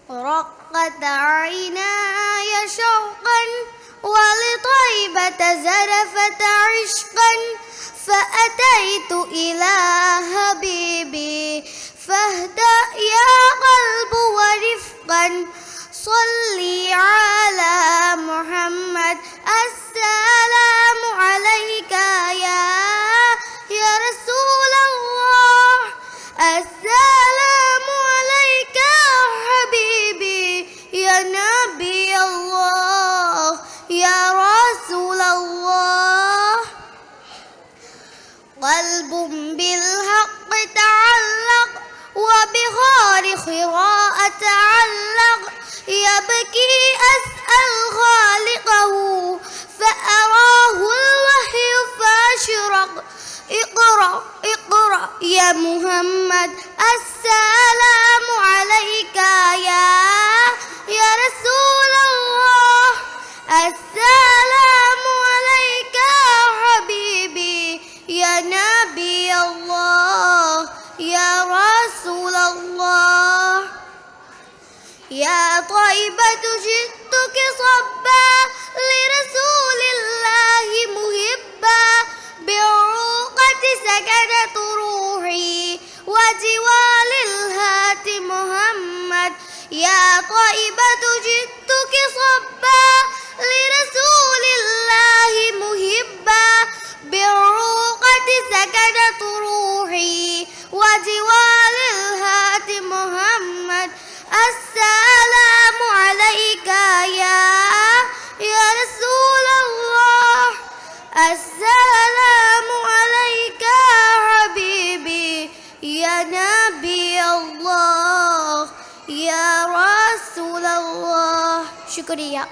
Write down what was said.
رقت عيناي شوقا ولطيبة زرفت عشقا فأتيت إلى حبيبي فاهدأ يا قلب ورفقا صلي على محمد السلام عليك يا رسول الله السلام عليك حبيبي يا نبي الله يا رسول الله قلب بالحق تعلق وبغار خراء تعلق يبكي أسأل خالقه فأراه الوحي فأشرق اقرأ اقرأ يا محمد السلام عليك يا رسول الله السلام عليك حبيبي يا نبي الله يا رسول الله يا طيبة جئتك صبا لرسول الله مهبا بعروقة سكنت روحي وجوال الهات محمد يا طيبة جئتك صبا لرسول الله مهبا بعروقة سكنت روحي وجوال الهات محمد السلام عليك يا رسول الله السلام عليك حبيبي يا نبي الله يا رسول الله شكرا.